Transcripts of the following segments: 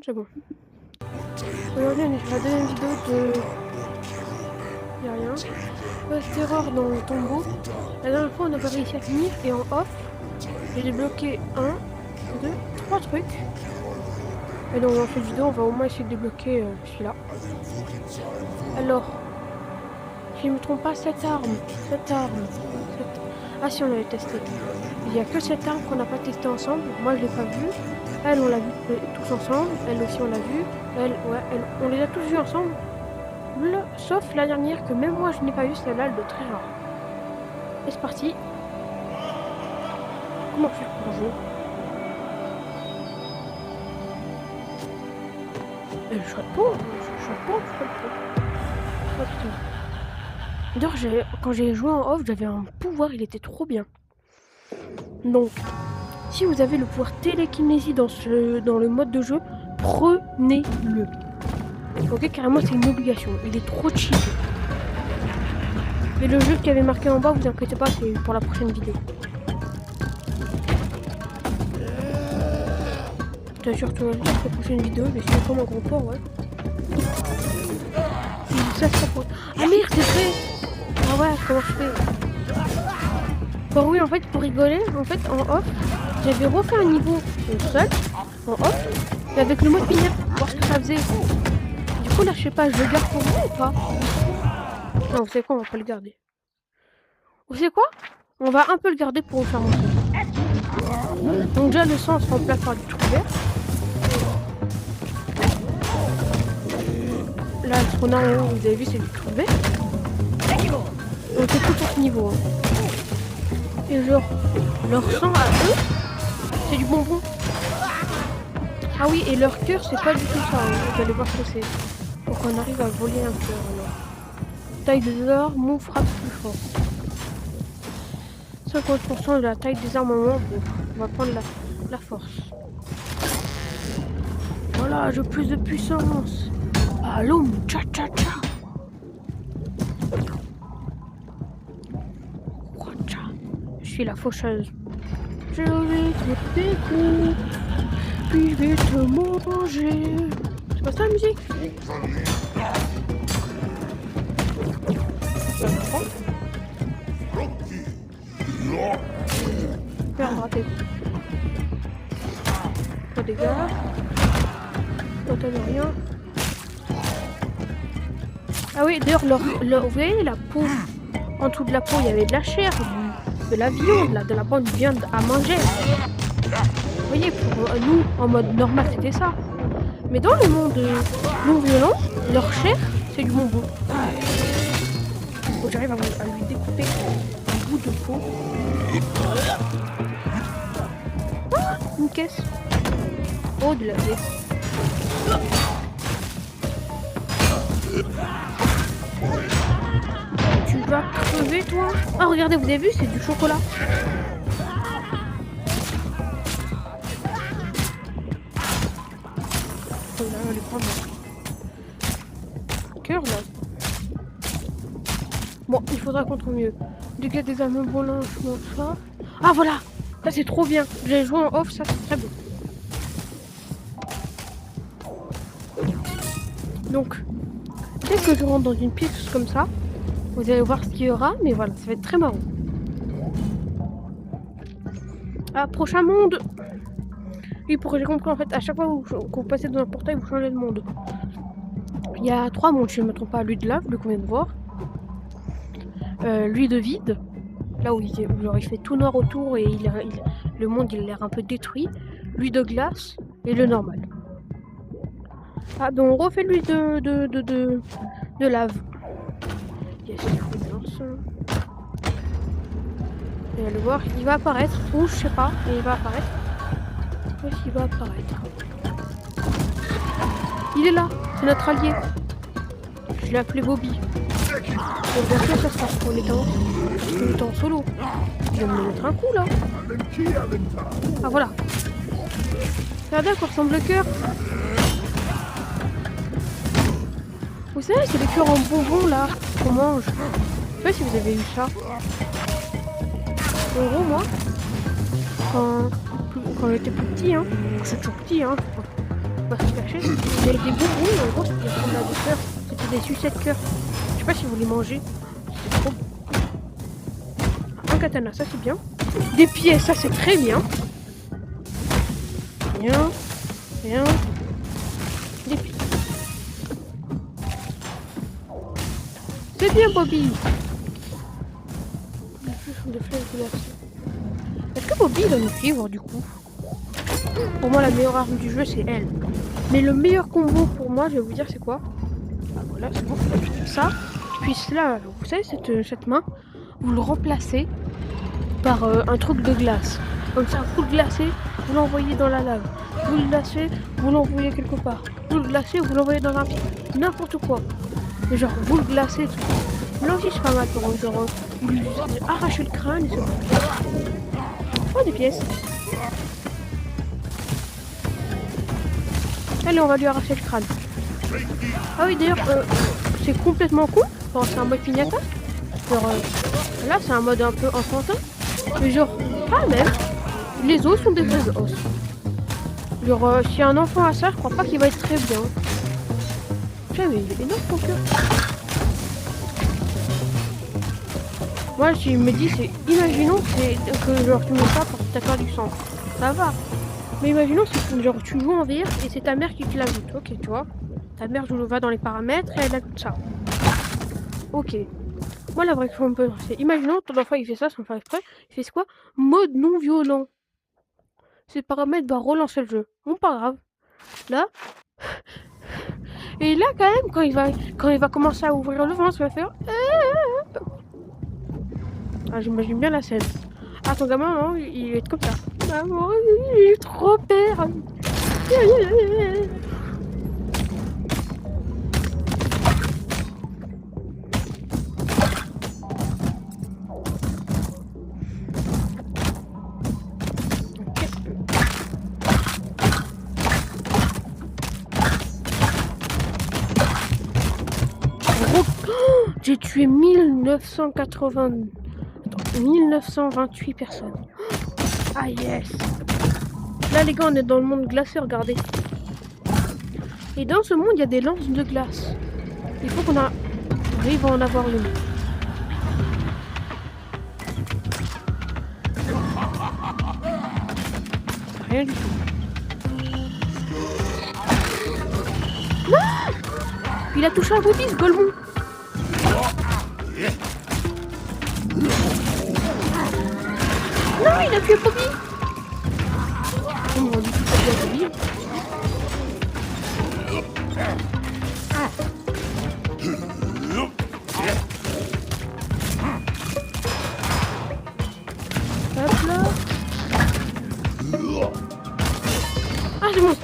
C'est bon. Aujourd'hui, on est sur la deuxième vidéo de... Y'a rien. Post-erreur dans le tombeau. La dernière fois, on n'a pas réussi à finir. Et en off, j'ai débloqué 1, 2, 3 trucs. Et donc dans cette vidéo, on va au moins essayer de débloquer celui-là. Alors, si je ne me trompe pas, cette arme. Ah si, on l'avait testé. Il n'y a que cette arme qu'on n'a pas testé ensemble. Moi, je l'ai pas vue. Elle, on l'a vu tous ensemble. Elle aussi, on l'a vue. On les a tous vus ensemble. Sauf la dernière que même moi, je n'ai pas vue. Celle-là, elle doit très rare. Et c'est parti. Comment faire pour jouer? Je choisis pas. Oh putain. D'ailleurs, quand j'ai joué en off, j'avais un pouvoir, il était trop bien. Donc, si vous avez le pouvoir télékinésie dans le mode de jeu, prenez-le. Ok, carrément, c'est une obligation. Il est trop cheap. Mais le jeu qui avait marqué en bas, vous inquiétez pas, c'est pour la prochaine vidéo. Je t'assure, tu vas voir la prochaine vidéo, mais c'est comme un gros port, ouais. Ça pour... Ah merde, c'est fait. Ah ouais, comment je fais? Bon oui, en fait, pour rigoler, en fait, en off, j'avais refait un niveau seul, en off, et avec le mode pinap, pour voir ce que ça faisait. Du coup, là, je sais pas, je le garde pour vous ou pas? Non, vous savez quoi, on va pas le garder. Vous savez quoi? On va un peu le garder pour vous faire montrer. Donc déjà, le sang se remplace par du trou vert. Là, ce qu'on a en haut, vous avez vu, c'est du trou vert. Donc c'est tout pour ce niveau. Hein. Et genre, leur sang à eux, c'est du bonbon. Ah oui, et leur cœur, c'est pas du tout ça. Hein. Vous allez voir ce que c'est. Donc on arrive à voler un cœur alors. Taille des armes, move, frappe plus fort. 50% de la taille des armes en moins, bon, on va prendre la force. Voilà, j'ai plus de puissance. Allô, tcha tcha tcha. Je suis la faucheuse. Je vais te des coups, puis je vais te manger. C'est pas ça la musique? Merde, raté. Pas de dégâts. T'entends rien. Ah oui, d'ailleurs, vous voyez la peau. En dessous de la peau, il y avait de la chair, de la viande, de la bonne viande à manger. Vous voyez, pour nous, en mode normal, c'était ça. Mais dans le monde non violent, leur chair, c'est du bonbon. Bon, j'arrive à lui découper un bout de peau. Ah, une caisse. Oh, de la caisse. Tu vas crever, toi. Ah, regardez, vous avez vu, c'est du chocolat. Oh là, on va les prendre. Cœur, là. Bon, il faudra qu'on trouve mieux. Dégâts des âmes blanches, ça. Ah, voilà. Ça, c'est trop bien. J'ai joué en off, ça, c'est très bien. Donc, dès que je rentre dans une pièce comme ça, vous allez voir ce qu'il y aura, mais voilà, ça va être très marrant. Ah, prochain monde. Oui, pour que j'ai compris, en fait, à chaque fois que vous passez dans un portail, vous changez de monde. Il y a 3 mondes, si je ne me trompe pas. Lui de lave, le qu'on vient de voir. Lui de vide. Là où il fait tout noir autour et le monde, il a l'air un peu détruit. Lui de glace et le normal. Ah, donc on refait lui de lave. Yes, il faut bien ça. Et allez voir, il va apparaître. Ou je sais pas, mais il va apparaître. Où est-ce qu'il va apparaître? Il est là, c'est notre allié. Je l'ai appelé Bobby. Donc bien sûr, ça sera pour les temps. On est en solo. Il va me mettre un coup là. Ah voilà. Regardez à quoi ressemble le cœur. Vous savez, c'est les cœurs en bonbons là qu'on mange. Je sais pas si vous avez vu ça. En gros, moi, quand j'étais plus petit, hein, je suis toujours petit, hein, pas se cacher. Il y avait des bonbons, en gros, qui ressemblaient à des cœurs. C'était des sucettes cœurs. Je sais pas si vous les mangez. C'est trop bon. Un katana, ça c'est bien. Des pièces, ça c'est très bien. Bien. Bien. Des pièces. C'est bien, Bobby. De flèches glacées. Est-ce que Bobby va nous suivre du coup? Pour moi, la meilleure arme du jeu, c'est elle. Mais le meilleur combo pour moi, je vais vous dire, c'est quoi? Ah, voilà, c'est bon. Ça, puis cela, vous savez, cette main, vous le remplacez par un truc de glace. Comme ça, vous le glacez, vous l'envoyez dans la lave. Vous le glacez, vous l'envoyez quelque part. Vous le glacez, vous l'envoyez dans un pied. N'importe quoi. Et genre, vous le glacez, tout. Là aussi, c'est pas mal pour genre, lui arracher le crâne et c'est bon. Oh, des pièces. Allez, on va lui arracher le crâne. Ah oui, d'ailleurs, c'est complètement cool. Enfin, c'est un mode pignata. Genre, là, c'est un mode un peu enfantin. Mais genre, pas même. Les os sont des vrais os. Genre, si un enfant a ça, je crois pas qu'il va être très bien. Putain, mais il est énorme ton cœur. Moi, je me dis, c'est... Imaginons que genre, tu mets ça pour que t'as du sang. Ça va. Mais imaginons que genre, tu joues en VR et c'est ta mère qui te l'ajoute. Ok, tu vois. Ta mère va dans les paramètres et elle ajoute ça. Ok. Moi, la vraie question, c'est imaginons ton enfant il fait ça sans faire exprès. Il fait quoi? Mode non violent. Ces paramètres va relancer le jeu. Bon, pas grave. Là. Et là, quand même, quand il va commencer à ouvrir le ventre, il va faire. Ah, j'imagine bien la scène. Ah, ton gamin, non, il est comme ça. Maman, il est trop père. J'ai tué 1928 personnes. Ah yes. Là les gars, on est dans le monde glacé, regardez. Et dans ce monde, il y a des lances de glace. Il faut qu'on arrive à en avoir une. Rien du tout. Non! Il a touché un Bobby, ce Golemon. Non, il a tué Bobby. Oh mon dieu, il a Bobby. Hop là. Ah, c'est bon.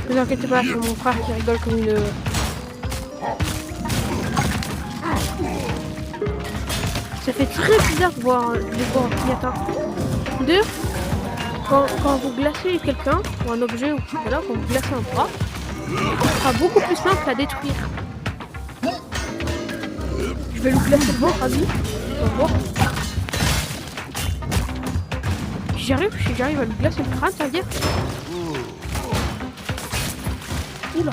Ne vous inquiétez pas, c'est mon frère qui rigole comme une... Ça fait très bizarre de voir les voir en pignata. D'ailleurs, quand vous glacez quelqu'un, ou un objet, ou voilà, quand vous glacez un bras, ce sera beaucoup plus simple à détruire. Je vais lui glacer le ventre à lui. On va voir. Si j'arrive à lui glacer le crâne, ça veut dire... Oula.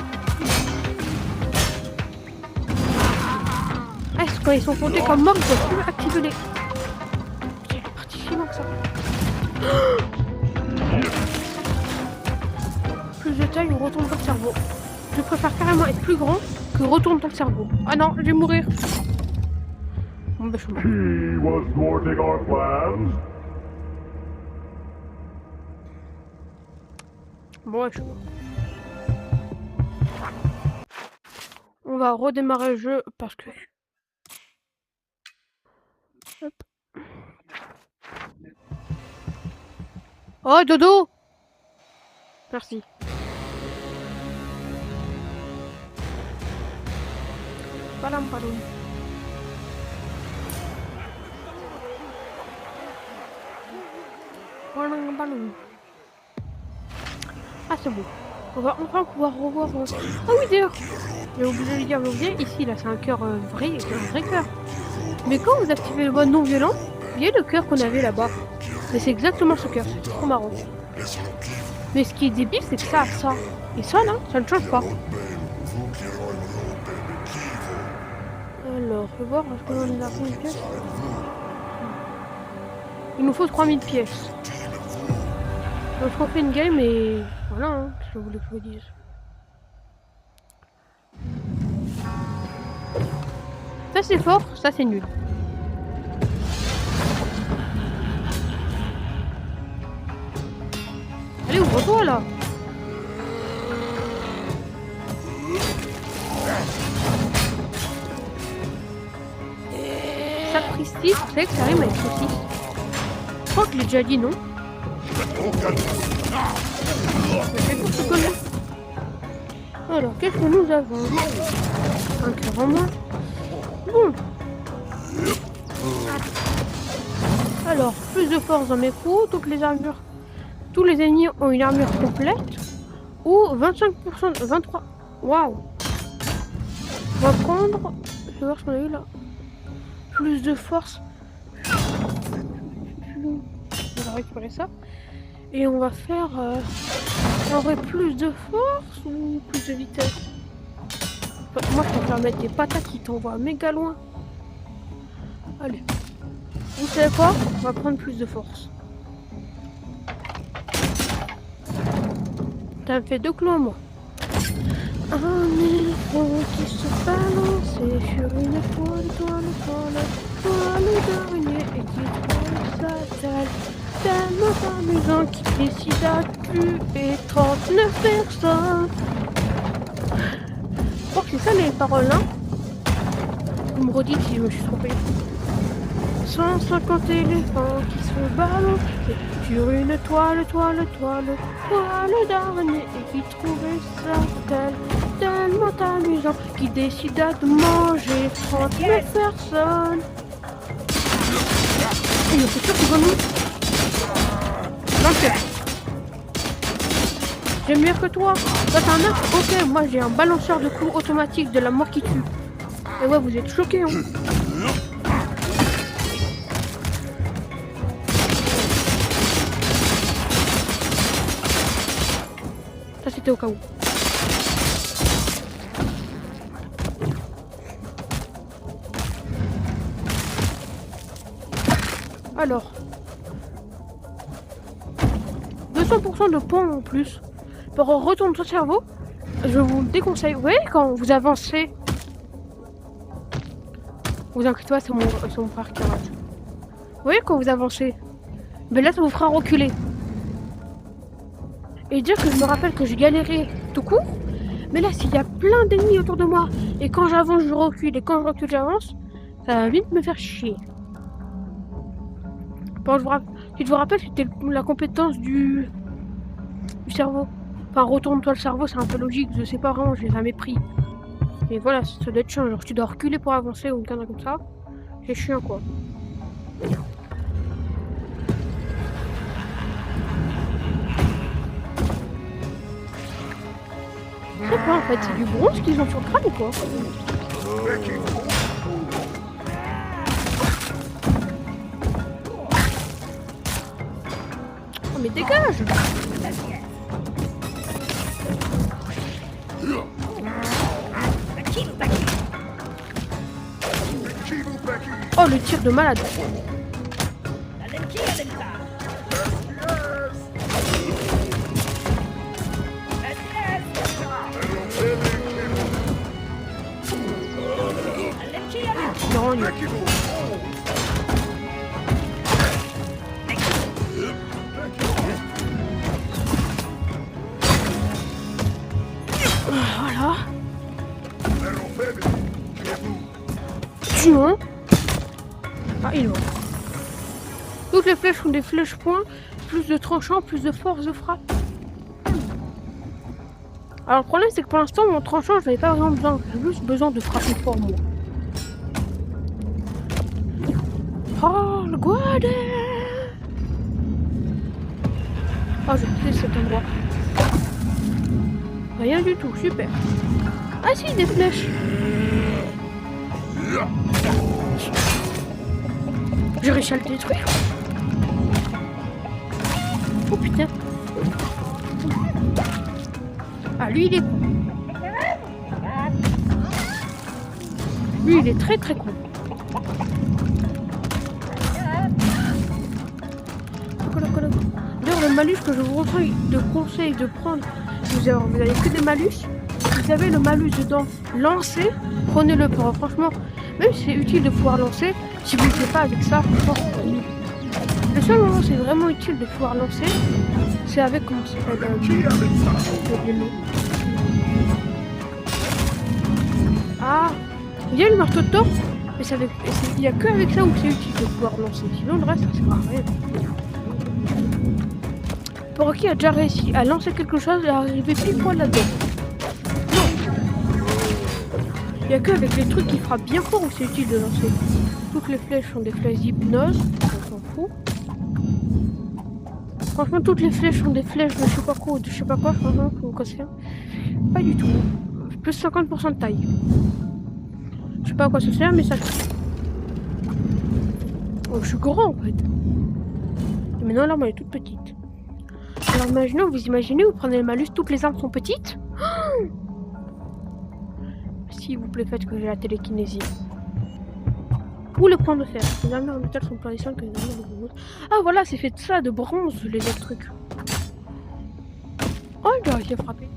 Ah, quand ils sont comptés comme morts, ils peuvent plus activer les... Putain, il est parti si loin que ça. Plus de taille ou retourne dans le cerveau. Je préfère carrément être plus grand que retourne dans le cerveau. Ah non, je vais mourir. Bon bah je suis mort. Bon ouais, je suis mort. On va redémarrer le jeu parce que... Hop. Oh, dodo! Merci. Palam, palam. Palam, palam. Ah, c'est bon. On va enfin pouvoir revoir... Ah oui, d'ailleurs, j'ai oublié de lui dire, ici, là, c'est un cœur vrai, un vrai cœur. Mais quand vous activez le mode non violent, il y a le cœur qu'on avait là-bas. Et c'est exactement ce cœur, c'est trop marrant. Mais ce qui est débile, c'est que ça, et ça là, ça ne change pas. Alors, je vais voir, est-ce qu'on en a une pièce? Il nous faut 3000 pièces. Donc je refais une game et voilà, hein, si je voulais que je vous dise. Ça c'est fort, ça c'est nul. Allez, ouvre-toi là. Sapristi, vous savez que ça rime avec saucisse. Je crois que je l'ai déjà dit, non? Alors, qu'est-ce que nous avons? Un cœur en moins. Bon. Alors, plus de force dans mes coups, toutes les armures. Tous les ennemis ont une armure complète. Ou 25%, 23. Waouh. On va prendre. Je vais voir ce qu'on a eu là. Plus de force. On va récupérer ça. Et on va faire. On aurait plus de force ou plus de vitesse? Enfin, moi je préfère mettre des patates qui t'envoient méga loin. Allez. Vous savez quoi? On va prendre plus de force. Ça me fait 2 clous en moins. Un éléphant qui se balançait sur une toile d'araignée et qui trouve sa dalle tellement amusant qu'il décida de tuer 39 personnes. Je crois que c'est ça les paroles, hein? Vous me redites si je me suis trompée. 150 éléphants qui se balançaient sur une toile d'araignée et qui trouvait ça tellement amusant qu'il décida de manger 39 personnes. Et c'est sûr qu'ils vont nous... Donc, j'aime mieux que toi. Toi t'as un arc? Ok, moi j'ai un balanceur de coups automatique de la mort qui tue. Et ouais, vous êtes choqués, hein. Ça c'était au cas où. Alors, 200% de points en plus. Pour retourner ton cerveau, je vous le déconseille. Vous voyez quand vous avancez, vous inquiétez pas, c'est mon frère qui rate. Vous voyez quand vous avancez, mais là ça vous fera reculer. Et dire que je me rappelle que j'ai galéré tout court, mais là s'il y a plein d'ennemis autour de moi, et quand j'avance je recule, et quand je recule j'avance, ça va vite me faire chier. Bon, si je vous rappelle, c'était la compétence du cerveau. Enfin, retourne-toi le cerveau, c'est un peu logique, je sais pas vraiment, je l'ai jamais pris. Et voilà, ça doit être chiant, genre tu dois reculer pour avancer ou une connerie comme ça. C'est chiant quoi. Je sais pas en fait, c'est du bronze qu'ils ont sur le crâne ou quoi? Oh mais dégage! Oh le tir de malade! Non, non. Voilà. Sinon. Ah, il est mort. Toutes les flèches sont des flèches points, plus de tranchant, plus de force de frappe. Alors le problème c'est que pour l'instant mon tranchant je n'avais pas vraiment besoin, j'ai juste besoin de frapper fort moi. Oh le guade. Oh je quitte cet endroit. Rien du tout, super. Ah si, des flèches. J'ai réussi à le détruire. Oh putain. Ah, lui, il est con. Lui, il est très très con. D'ailleurs, le malus que je vous conseille de prendre, si vous avez que des malus, si vous avez le malus dedans, lancez, prenez-le pour franchement, même si c'est utile de pouvoir lancer, si vous ne faites pas avec ça, franchement, le seul moment où c'est vraiment utile de pouvoir lancer, c'est avec comment ça s'appelle Ah, il y a le marteau de Thor, mais il n'y a que avec ça où c'est utile de pouvoir lancer. Sinon, le reste, ça sert à rien. Pour qui a déjà réussi à lancer quelque chose et à arriver pile poil là-dedans. Il n'y a que avec les trucs qui frappent bien fort où c'est utile de lancer. Toutes les flèches sont des flèches d'hypnose, on s'en fout. Franchement, toutes les flèches sont des flèches de je sais pas quoi, franchement, pour quoi c'est. Pas du tout. Plus 50% de taille. Je sais pas à quoi ça sert, mais ça sert. Oh, je suis grand en fait. Et maintenant, l'arme elle est toute petite. Alors, imaginez, vous prenez le malus, toutes les armes sont petites. Oh, s'il vous plaît, faites que j'ai la télékinésie. Ou le point de fer. Les armes en métal sont plus résistantes que les armes de bronze. Ah voilà, c'est fait de ça, de bronze, les autres trucs. Oh, il a réussi à frapper.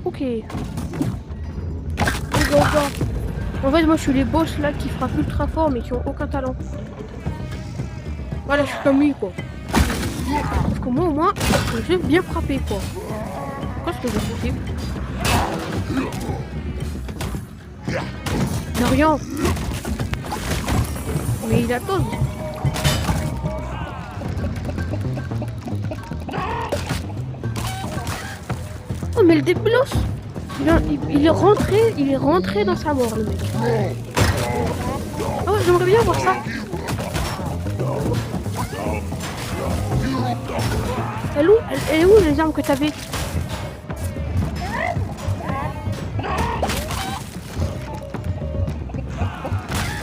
Ok. En fait, moi je suis les boss là qui frappent ultra fort mais qui ont aucun talent. Voilà, je suis comme lui quoi. Parce que moi au moins, je vais bien frapper quoi. Pourquoi est-ce que je fais? De rien. Mais il a tose. Oh mais le dépelos, il est rentré dans sa mort le mec. Oh j'aimerais bien voir ça. Elle est où les armes que t'avais?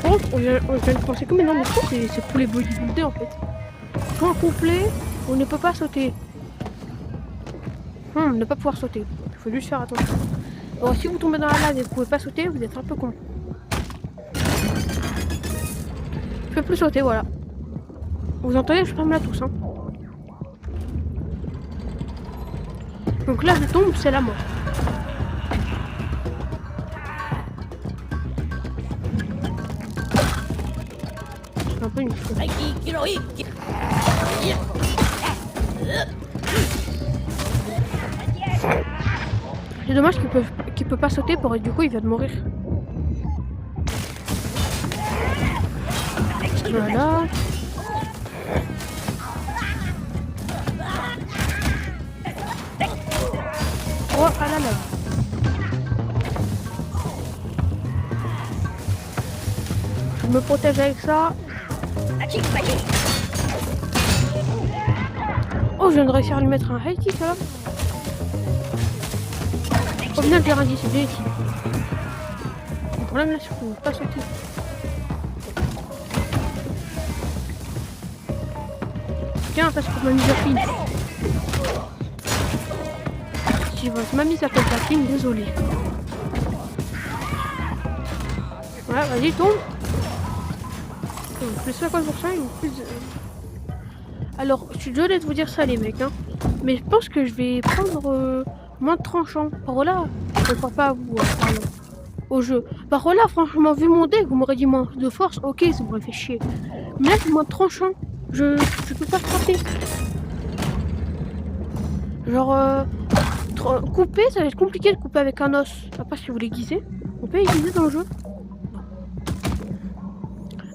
Oh, je viens de penser que maintenant c'est pour les bodybuilders en fait. Point complet, on ne peut pas sauter. Ne pas pouvoir sauter. Il faut juste faire attention. Bon, si vous tombez dans la lave et que vous pouvez pas sauter, vous êtes un peu con. Je peux plus sauter, voilà. Vous entendez, je ferme là tous. Hein. Donc là, je tombe, c'est la mort. C'est un peu une chose. C'est dommage qu'il peut pas sauter pour du coup il va de mourir. Voilà. Oh à la lave. Je me protège avec ça. Oh je viens de réussir à lui mettre un high kick là. Au final j'ai rien dit, c'est bien ici. Le problème là c'est qu'on ne peut pas sauter. Tiens, ça c'est pour ma mise à fine. Si votre mamie s'appelle Jacqueline, désolé. Voilà, vas-y, tombe. Plus 50% et plus de... Alors, je suis désolé de vous dire ça les mecs, hein. Mais je pense que je vais prendre moins de tranchant. Par là, je ne crois pas à vous au jeu. Par là, franchement, vu mon deck, vous m'aurez dit moins de force, ok, ça m'aurait fait chier. Mais là, c'est moins de tranchant. Je peux pas frapper. Genre, couper, ça va être compliqué de couper avec un os. À part si vous l'aiguisez. On peut aiguiser dans le jeu.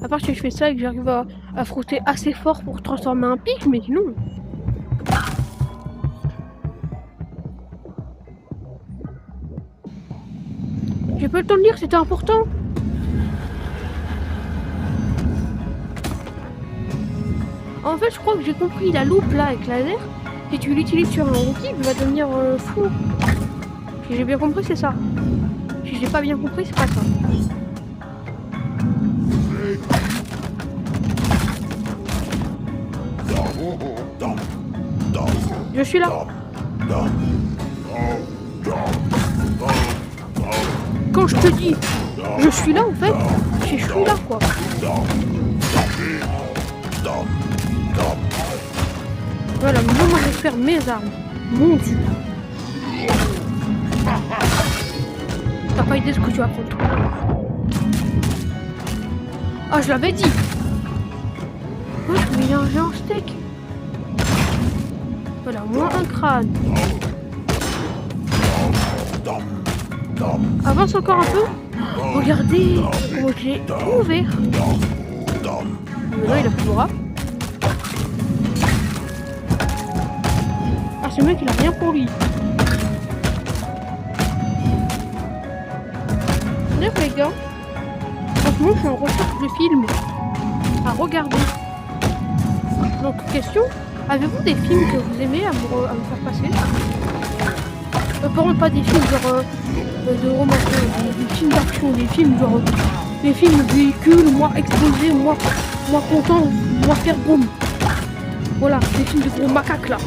À part si je fais ça et que j'arrive à frotter assez fort pour transformer un pic, mais sinon... J'ai pas le temps de lire, c'était important. En fait, je crois que j'ai compris la loupe là avec laser. Si tu l'utilises sur un rookie, il va devenir fou. Si j'ai bien compris, c'est ça. Si j'ai pas bien compris, c'est pas ça. Je suis là. Quand je te dis je suis là en fait, je suis là quoi. Voilà, maintenant moi je vais faire mes armes. Mon dieu. T'as pas idée de ce que tu vas prendre. Ah, je l'avais dit. Oh, je vais mélanger en steak. Voilà, moins un crâne. Avance encore un peu. Regardez comment je l'ai ouvert. Maintenant il a plus de bras. Ah, ce mec il a rien pour lui. Bref les gars, franchement je suis en recherche de films à regarder. Donc question, avez-vous des films que vous aimez à me faire passer? Par contre pas des films genre de romance, des films d'action, des films genre des films de véhicules, moi explosé, moi content, moi faire boum. Voilà, des films de gros macaques là.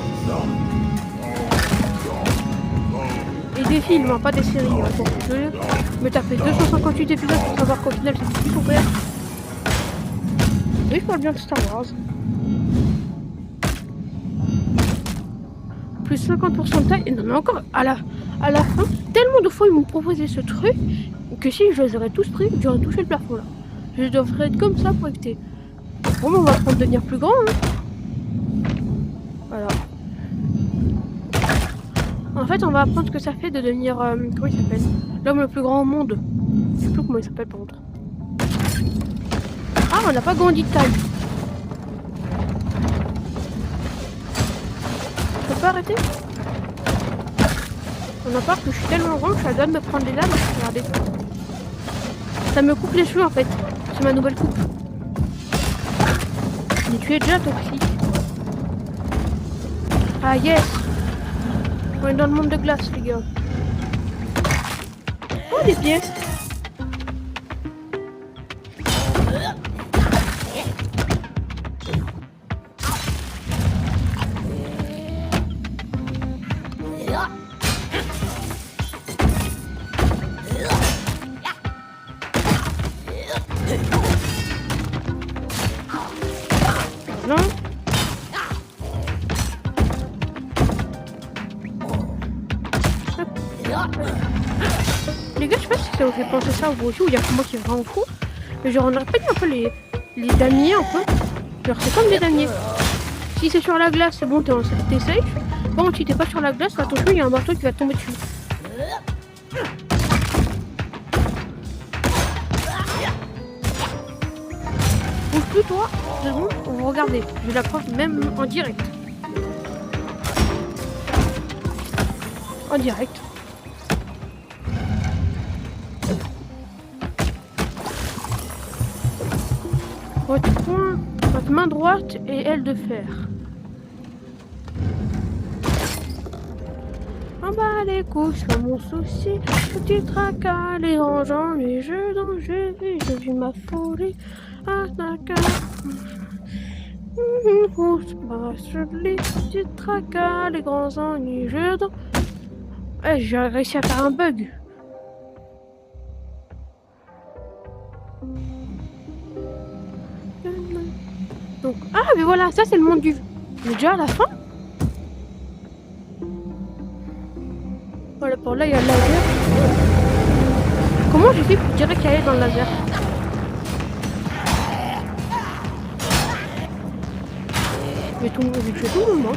Et des films, hein, pas des séries. Hein, bon, je me taper 258 épisodes pour savoir qu'au final c'est plus pour faire. Oui, je parle bien de Star Wars. Plus 50% de taille. Et non, mais encore, à la fin, tellement de fois ils m'ont proposé ce truc que si je les aurais tous pris, j'aurais touché le plafond là. Je devrais être comme ça pour éviter. Bon, on va apprendre à devenir plus grand. Hein. Voilà. En fait, on va apprendre ce que ça fait de devenir. Comment il s'appelle? L'homme le plus grand au monde. Je sais plus comment il s'appelle par contre. Ah, on n'a pas grandi de taille. Je peux pas arrêter? On a peur que je suis tellement grand que je suis à deux de me prendre les lames. Regardez. Ça me coupe les cheveux en fait. C'est ma nouvelle coupe. Mais tu es déjà toxique. Ah yes! On est dans le monde de glace les gars. Oh des pièces! Non. Les gars, je sais pas si ça vous fait penser ça vous aussi, ou il y a que moi qui est vraiment fou. Mais genre on aurait pas dit un peu les damiers un peu. Genre c'est comme des damiers. Si c'est sur la glace, c'est bon, t'es safe. Par contre si t'es pas sur la glace, attention, il y a un bateau qui va te tomber dessus. Bouge plus toi, c'est bon, on va regarder. Je vais la preuve même en direct. En direct. Votre main droite et aile de fer. En bas les couches, sur mon souci, petit tracas, les rangeants, les jeux dont je vis ma folie. Ah, tracas. Petit tracas, les grands ennuis, jeux dont. Ouais, j'ai réussi à faire un bug. Donc, ah mais voilà, ça c'est le monde du... Mais déjà à la fin. Voilà, pour là il y a le laser. Comment j'ai fait pour direct aller dans le laser? Mais tout le monde, j'ai tué tout le monde.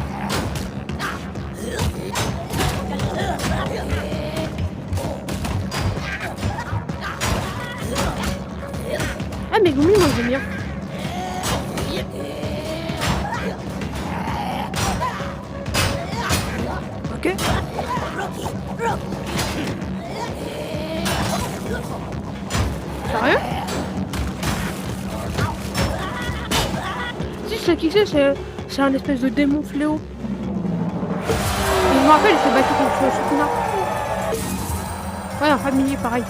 Ah mais Goumi, moi j'aime bien. Ok. Sérieux? Si je sais qui c'est un espèce de démon fléau. Je me rappelle, il s'est battu contre Sukuna. Ouais, un familier pareil.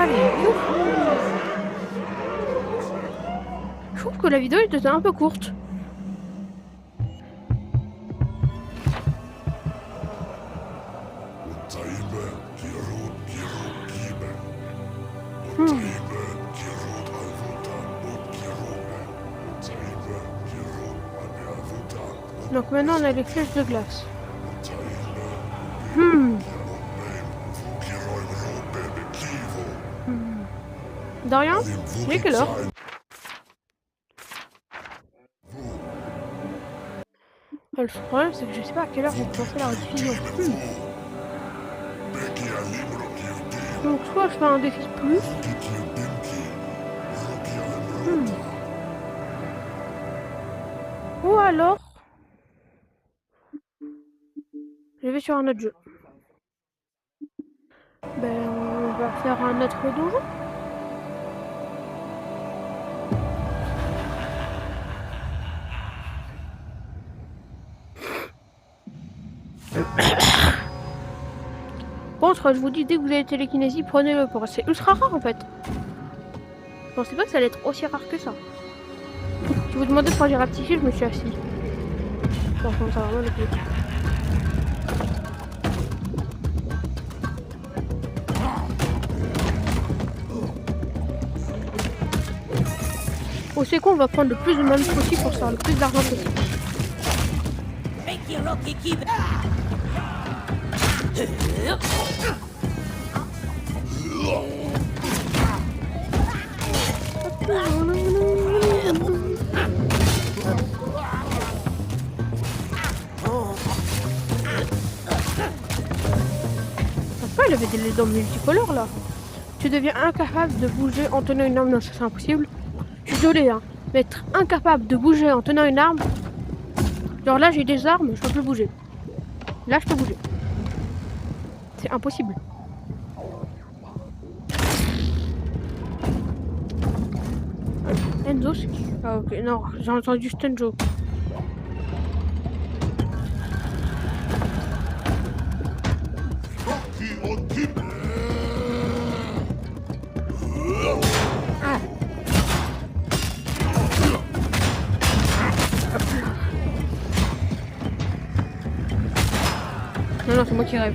Allez, ouf. trouve que la vidéo était un peu courte. Donc maintenant on a les flèches de glace. Dorian, il est quelle heure? Le problème c'est que je sais pas à quelle heure vous commencez la rediffusion. Donc soit je fais un défi plus. Ou alors je vais sur un autre jeu. Ben on va faire un autre donjon. Contre, je vous dis, dès que vous avez télékinésie, prenez-le pour. C'est ultra rare en fait. Je pensais pas que ça allait être aussi rare que ça. Si vous demandez pourquoi j'ai rectifié, je me suis assis. Bon, ça va vraiment le coup. Oh, c'est quoi, on va prendre le plus de malus possible pour faire le plus d'argent possible. Pourquoi il avait des dents multicolores là? Tu deviens incapable de bouger en tenant une arme. Non, ça c'est impossible. Je suis désolé, hein. Mais être incapable de bouger en tenant une arme. Genre là j'ai des armes, je peux plus bouger. Là je peux bouger. C'est impossible. Enzo, c'est qui? Ah ok, non, j'ai entendu Stenjo. Ah. Non, non, c'est moi qui rêve.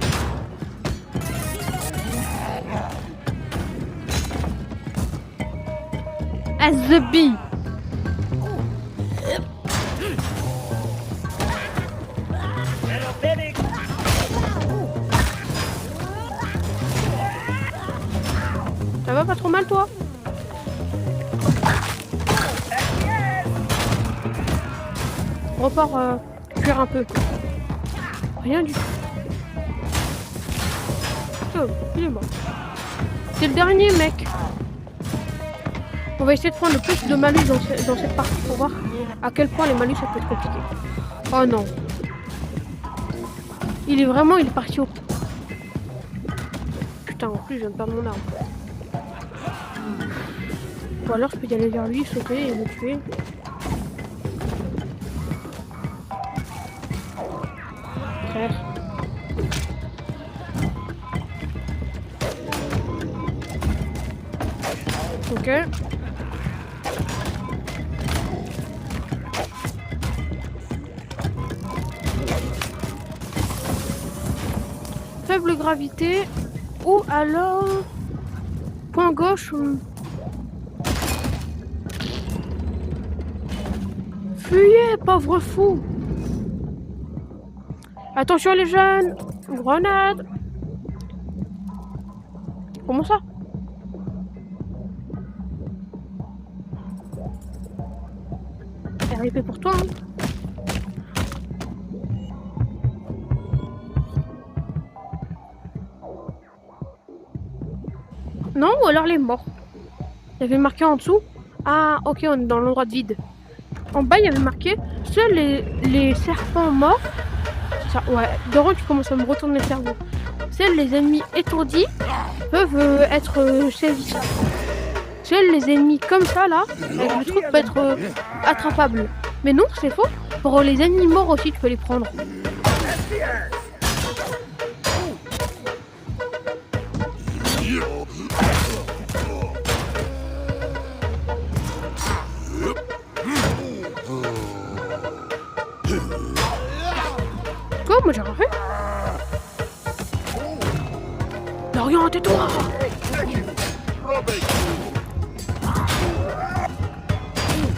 As the bee. Ça va pas trop mal toi? On repart cuire un peu. Rien du tout. Oh, il est mort. C'est le dernier mec. On va essayer de prendre le plus de malus dans cette partie pour voir à quel point les malus ça peut être compliqué. Oh non. Il est parti au... Putain, en plus je viens de perdre mon arme. Ou alors je peux y aller vers lui, sauter et le tuer. Frère. Ok. Faible gravité ou alors point gauche. Fuyez, pauvre fou. Attention les jeunes. Grenade. Comment ça? RIP pour toi, hein. Non, ou alors les morts. Il y avait marqué en dessous. Ah, ok, on est dans l'endroit de vide. En bas, il y avait marqué seuls les serpents morts. C'est ça, ouais. Doran, tu commences à me retourner le cerveau. Seuls les ennemis étourdis peuvent être saisis. Seuls les ennemis comme ça, là, avec le truc, peut être attrapables. Mais non, c'est faux. Pour les ennemis morts aussi, tu peux les prendre. Dorian, tais-toi.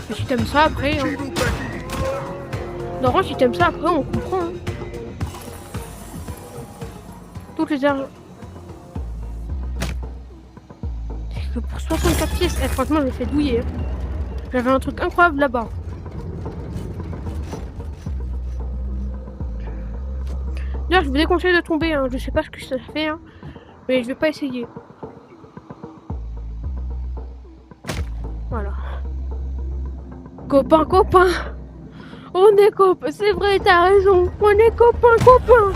Mais si t'aimes ça après, hein. Dorian, si t'aimes ça après, on comprend. Hein. Toutes les heures. C'est que pour 64 pièces, franchement, je me fais douiller. Hein. J'avais un truc incroyable là-bas. D'ailleurs, je vous déconseille de tomber, hein. Je sais pas ce que ça fait, hein. Mais je vais pas essayer. Voilà. Copain, copain. On est copains, c'est vrai, t'as raison. On est copain, copain.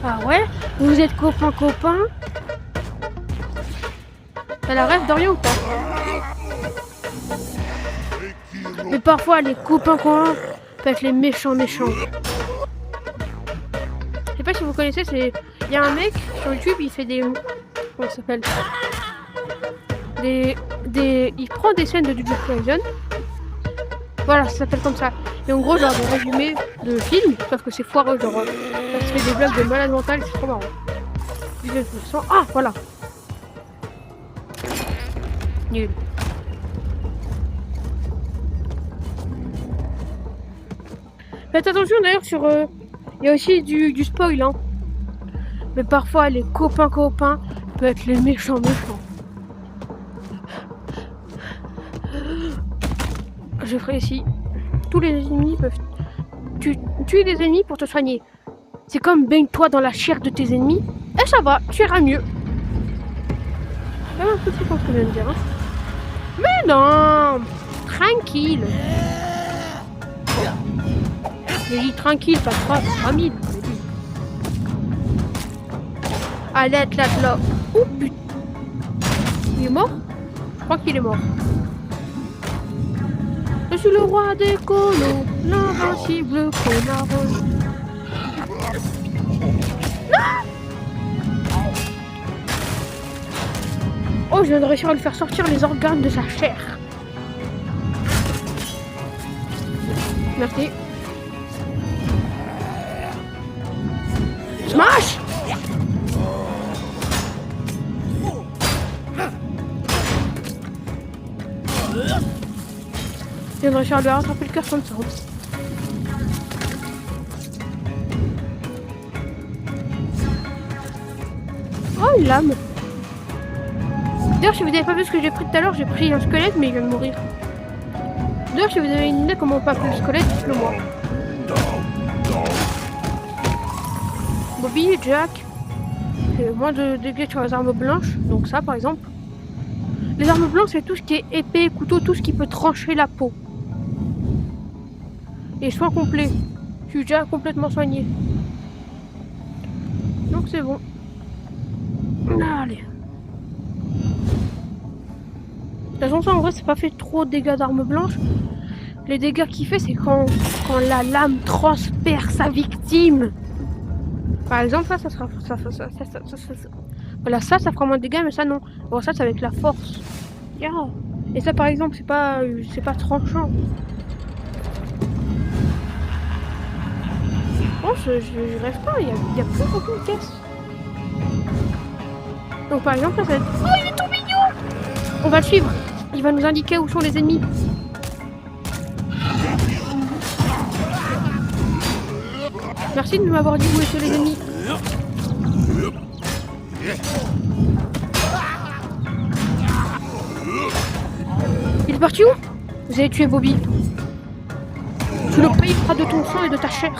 Ah ouais? Vous êtes copain, copain? T'as la rêve Dorian ou pas? Mais parfois, les copains, copains peuvent être les méchants, méchants. Je sais pas si vous connaissez, c'est... Il y a un mec sur YouTube, il fait des... Comment ça s'appelle? Il prend des scènes de Jujutsu Kaisen. Voilà, ça s'appelle comme ça. Et en gros, genre des résumés de films, sauf que c'est foireux, genre... Ça se fait des blagues de malade mental, c'est trop marrant. 19%. Ah, voilà. Nul. Faites attention d'ailleurs sur... Il y a aussi du spoil, hein. Mais parfois, les copains peuvent être les méchants méchants. Je ferai ici. Tous les ennemis peuvent... tuer des ennemis pour te soigner. C'est comme baigne-toi dans la chair de tes ennemis. Et ça va, tu iras mieux. C'est un peu plus con ce que je viens de dire, hein. Mais non! Tranquille. J'ai dit tranquille, pas 3000. Allez, là. Oh putain. Il est mort? Je crois qu'il est mort. Je suis le roi des colos, l'invincible connard. Non! Oh, je viens de réussir à lui faire sortir les organes de sa chair. Merci. Smash! Je viens de réussir à lui rattraper le cœur comme ça. Oh, une lame. D'ailleurs, si vous n'avez pas vu ce que j'ai pris tout à l'heure, j'ai pris un squelette, mais il vient de mourir. D'ailleurs, si vous avez une idée comment on peut appeler le squelette, dites-le moi. Bobby, Jack, c'est moins de dégâts sur les armes blanches, donc ça par exemple. Les armes blanches, c'est tout ce qui est épée, couteau, tout ce qui peut trancher la peau. Et soin complet. Je suis déjà complètement soigné. Donc c'est bon. Allez. De toute façon, ça en vrai, c'est pas fait trop de dégâts d'armes blanches. Les dégâts qu'il fait, c'est quand la lame transperce sa victime. Par exemple, ça sera... Voilà, ça fera moins de dégâts, mais ça, non. Bon, ça, c'est avec la force. Yeah. Et ça, par exemple, c'est pas tranchant. Bon, je rêve pas, il y a plus aucune caisse. Donc, par exemple, là, ça va être... Oh, il est tout mignon! On va le suivre. Il va nous indiquer où sont les ennemis. Merci de m'avoir dit où étaient les ennemis. Il est parti où? Vous avez tué Bobby. Tu le payeras de ton sang et de ta chair.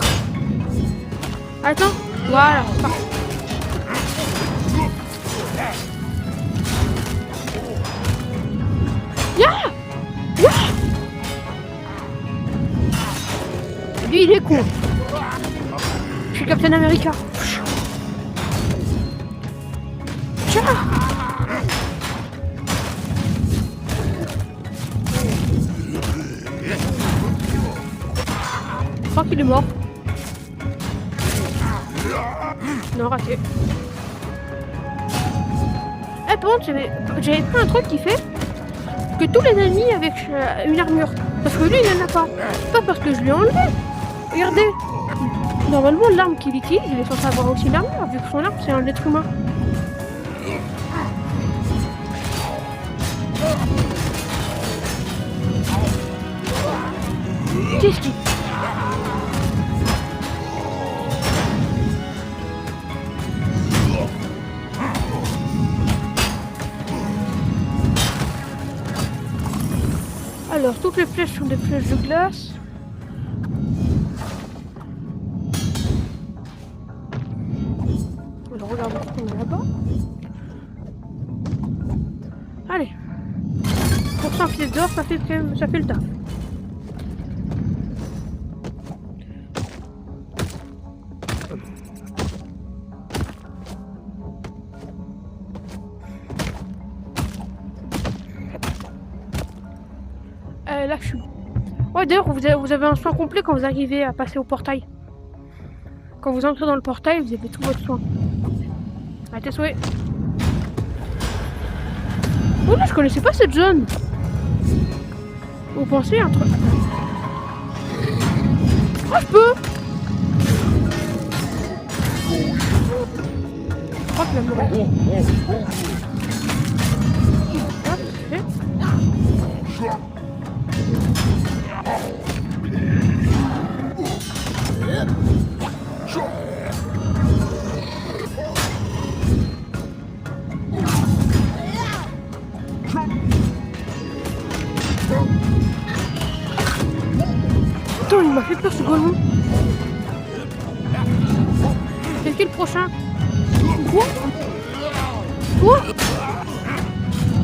Attends, voilà, parfait. Lui, il est con. Je suis Captain America. Tiens. Je crois qu'il est mort. Non, raté. Eh, par contre, j'avais pris un truc qui fait que tous les ennemis avec une armure. Parce que lui, il n'en a pas. Pas parce que je lui ai enlevé. Regardez. Normalement, l'arme qu'il utilise, il est censé avoir aussi une armure, vu que son arme, c'est un être humain. Qu'est-ce qui... Alors, toutes les flèches sont des flèches de glace. Alors, regardons ce qu'on a là-bas. Allez. Pour 100 pièces d'or, ça fait le taf. Là, je suis... Ouais, d'ailleurs, vous avez un soin complet quand vous arrivez à passer au portail. Quand vous entrez dans le portail, vous avez tout votre soin. À tes souhaits. Oh là, je connaissais pas cette zone. Vous pensez un truc... Oh, je peux. Je crois que la mourir. Parfait. Attends, il m'a fait peur ce golemon. C'est qui le prochain? Toi? Toi?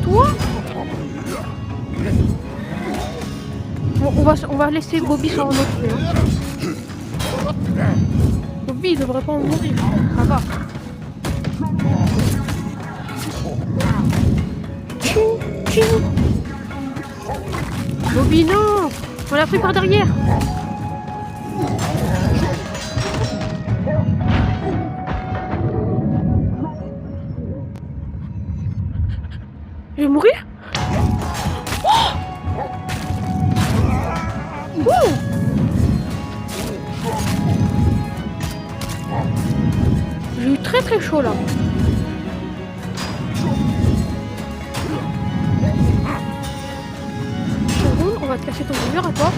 Toi? Bon, on va laisser Bobby s'en occuper. Bobby, il devrait pas en mourir. Ça va. Bobby, non! On l'a pris par derrière. Je vais mourir? Oh! Ouh! J'ai eu très très chaud là. On va te casser ton mur à toi.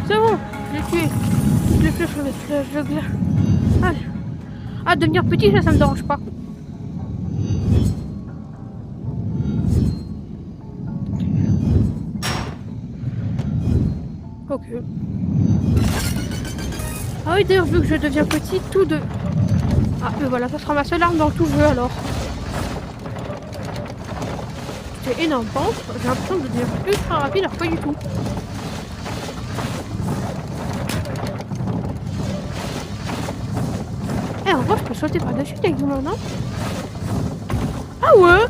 C'est bon, je l'ai tué. Je l'ai fait sur les flèches de glace. Allez. Ah, devenir petit, ça me dérange pas. Ok. Ah oui, d'ailleurs, vu que je deviens petit, tout de... Ah, mais voilà, ça sera ma seule arme dans tout le jeu, alors. C'est énorme, par contre, j'ai l'impression de devenir ultra rapide, alors pas du tout. Eh, en vrai, je peux sauter par-dessus techniquement, non? Ah ouais?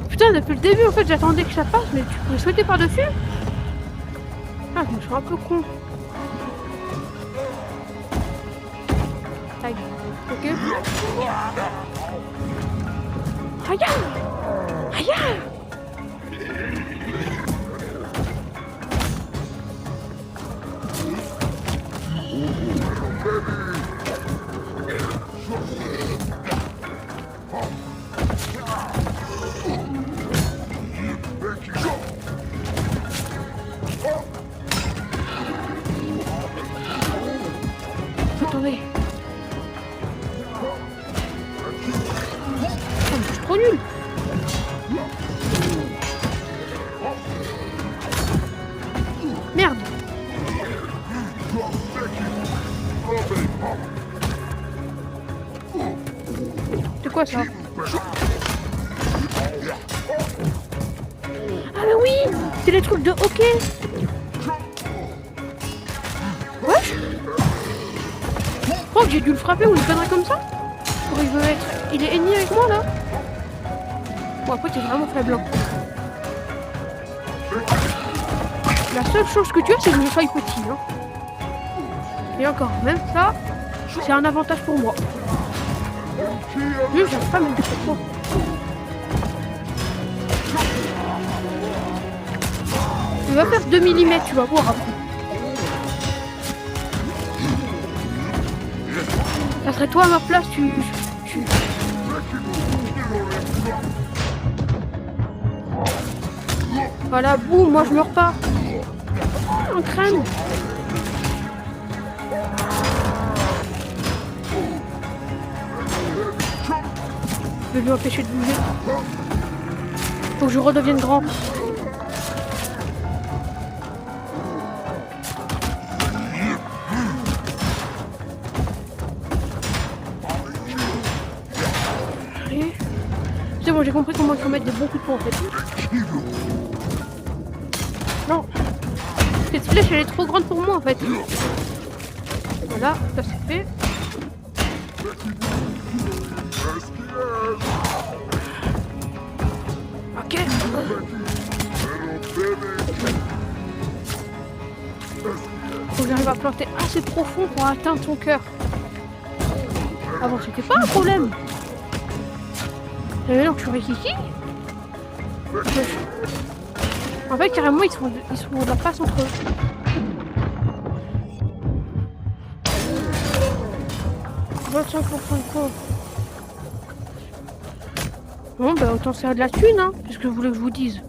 Putain, depuis le début, en fait, j'attendais que ça passe, mais tu pouvais sauter par-dessus? Ah, je me suis un peu con. Aïe. Ok. Aïe. Aïe. Attendez. Oh, je suis trop nul. Merde. C'est quoi ça? Ah mais oui, c'est les trucs de hockey. Wesh. Je crois que j'ai dû le frapper ou une connerie comme ça. Pour il veut être... Il est ennemi avec moi là. Bon après t'es vraiment faible. La seule chose que tu as c'est que je sois petit. Hein. Et encore, même ça, c'est un avantage pour moi. Juste, j'arrive pas à me dire pourquoi. Il va faire 2 mm, tu vas voir après. Ça serait toi à ma place, tu... Voilà, boum, moi je meurs pas. Un crâne. Je vais lui empêcher de bouger. Faut que je redevienne grand. Allez. C'est bon, j'ai compris comment il faut mettre des bons coups de poing en fait. Non. Cette flèche elle est trop grande pour moi en fait. Voilà, ça c'est fait. Ok. Faut que j'arrive à planter assez profond pour atteindre son cœur. Avant c'était pas un problème. Mais maintenant que je suis Rikiki. En fait carrément ils sont de la face entre eux. « 25% de quoi? Bon bah autant faire de la thune hein, qu'est-ce que vous voulez que je vous dise?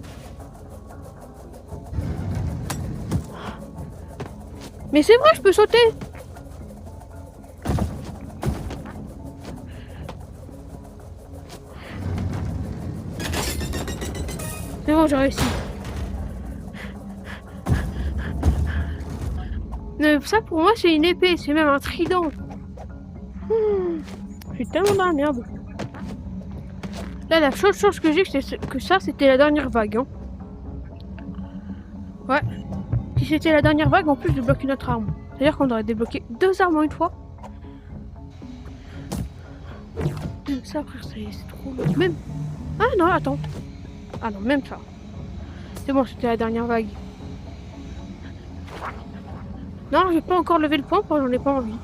Mais c'est vrai, je peux sauter. C'est bon, j'ai réussi. Ça pour moi c'est une épée, c'est même un trident. Je suis tellement dans la merde. Là la seule chose que j'ai c'est que ça c'était la dernière vague. Hein. Ouais. Si c'était la dernière vague, en plus je débloque une autre arme. C'est-à-dire qu'on aurait débloqué 2 armes en une fois. Ça frère, c'est trop long. Même... Ah non, attends. Ah non, même ça. C'est bon, c'était la dernière vague. Non, j'ai pas encore levé le point, parce que j'en ai pas envie.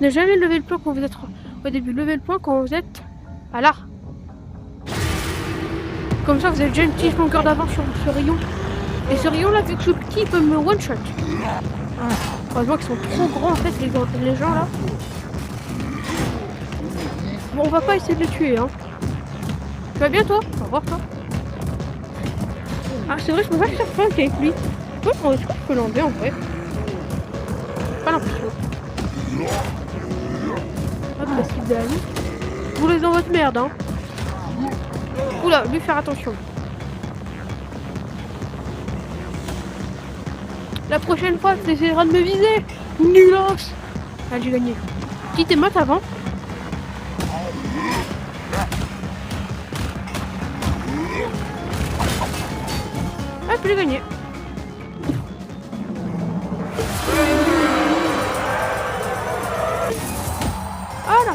Ne jamais lever le point quand vous êtes... Au début, levez le point quand vous êtes... à là. Comme ça, vous avez déjà une petite longueur d'avance sur ce rayon. Et ce rayon là, vu que je suis petit, il peut me one-shot. Heureusement qu'ils sont trop grands en fait, les gens là. Bon, on va pas essayer de le tuer, hein. Tu vas bien toi? Au revoir toi. Ah, c'est vrai, je peux pas faire flank avec lui. Moi, je pense que je peux l'enlever en vrai. Pas l'impression. Hop, la cible d'amis. Vous les dans votre merde, hein. Oula, lui faire attention. La prochaine fois, tu essaieras de me viser. Nulos. Ah, j'ai gagné. Petite émote avant. Hop, j'ai gagné. Voilà.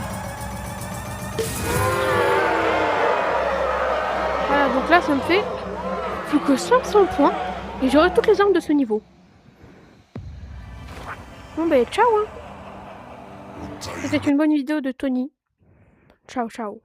Voilà, donc là, ça me fait plus que 500 points. Et j'aurai toutes les armes de ce niveau. Bon ben ciao hein. C'était une bonne vidéo de Tony. Ciao ciao.